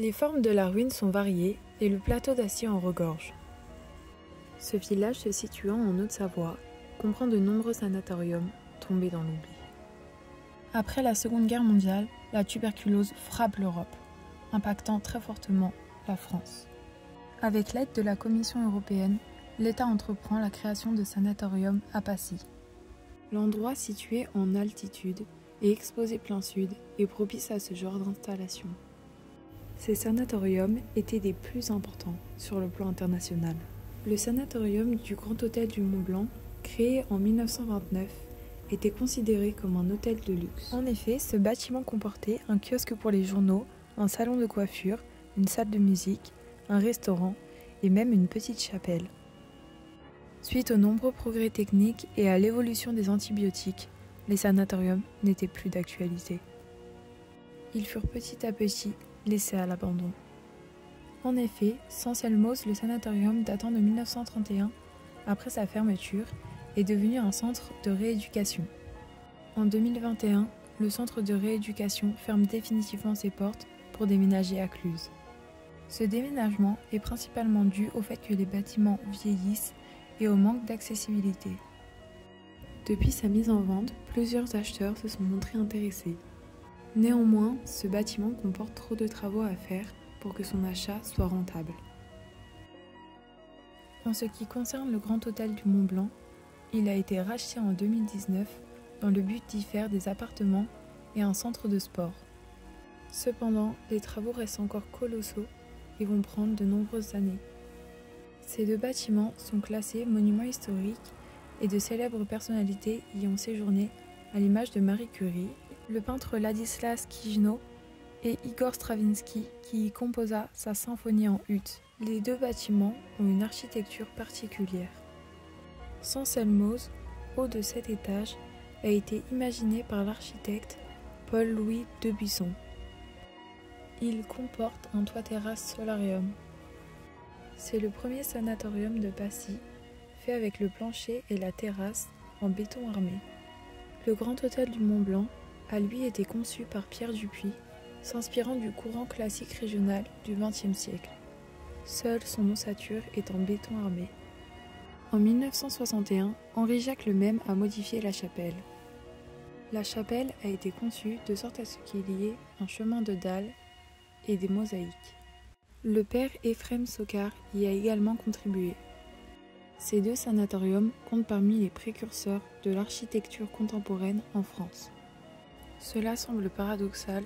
Les formes de la ruine sont variées et le plateau d'acier en regorge. Ce village, se situant en Haute-Savoie, comprend de nombreux sanatoriums tombés dans l'oubli. Après la Seconde Guerre mondiale, la tuberculose frappe l'Europe, impactant très fortement la France. Avec l'aide de la Commission européenne, l'État entreprend la création de sanatoriums à Passy. L'endroit, situé en altitude et exposé plein sud, est propice à ce genre d'installation. Ces sanatoriums étaient des plus importants sur le plan international. Le sanatorium du Grand Hôtel du Mont-Blanc, créé en 1929, était considéré comme un hôtel de luxe. En effet, ce bâtiment comportait un kiosque pour les journaux, un salon de coiffure, une salle de musique, un restaurant et même une petite chapelle. Suite aux nombreux progrès techniques et à l'évolution des antibiotiques, les sanatoriums n'étaient plus d'actualité. Ils furent petit à petit laissés à l'abandon. En effet, Saint-Selmoz, le sanatorium datant de 1931, après sa fermeture, est devenu un centre de rééducation. En 2021, le centre de rééducation ferme définitivement ses portes pour déménager à Cluses. Ce déménagement est principalement dû au fait que les bâtiments vieillissent et au manque d'accessibilité. Depuis sa mise en vente, plusieurs acheteurs se sont montrés intéressés. Néanmoins, ce bâtiment comporte trop de travaux à faire pour que son achat soit rentable. En ce qui concerne le Grand Hôtel du Mont-Blanc, il a été racheté en 2019 dans le but d'y faire des appartements et un centre de sport. Cependant, les travaux restent encore colossaux et vont prendre de nombreuses années. Ces deux bâtiments sont classés monuments historiques et de célèbres personnalités y ont séjourné, à l'image de Marie Curie, le peintre Ladislas Kijno et Igor Stravinsky qui y composa sa symphonie en ut. Les deux bâtiments ont une architecture particulière. Saint-Selmoz, haut de 7 étages, a été imaginé par l'architecte Paul-Louis Debuisson. Il comporte un toit-terrasse solarium. C'est le premier sanatorium de Passy, fait avec le plancher et la terrasse en béton armé. Le Grand Hôtel du Mont-Blanc a lui été conçu par Pierre Dupuy, s'inspirant du courant classique régional du XXe siècle. Seule son ossature est en béton armé. En 1961, Henri-Jacques Lemesme a modifié la chapelle. La chapelle a été conçue de sorte à ce qu'il y ait un chemin de dalles et des mosaïques. Le père Ephrem Sokar y a également contribué. Ces deux sanatoriums comptent parmi les précurseurs de l'architecture contemporaine en France. Cela semble paradoxal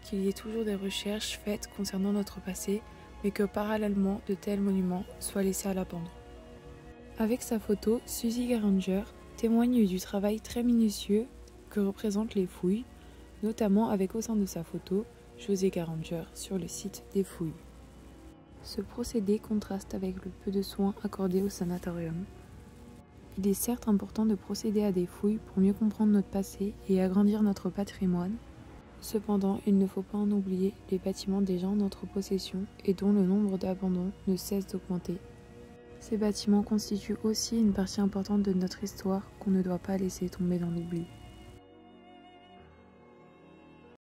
qu'il y ait toujours des recherches faites concernant notre passé, mais que parallèlement de tels monuments soient laissés à l'abandon. Avec sa photo, Suzy Garanger témoigne du travail très minutieux que représentent les fouilles, notamment avec au sein de sa photo José Garanger sur le site des fouilles. Ce procédé contraste avec le peu de soins accordés au sanatorium. Il est certes important de procéder à des fouilles pour mieux comprendre notre passé et agrandir notre patrimoine. Cependant, il ne faut pas en oublier les bâtiments déjà en notre possession et dont le nombre d'abandons ne cesse d'augmenter. Ces bâtiments constituent aussi une partie importante de notre histoire qu'on ne doit pas laisser tomber dans l'oubli.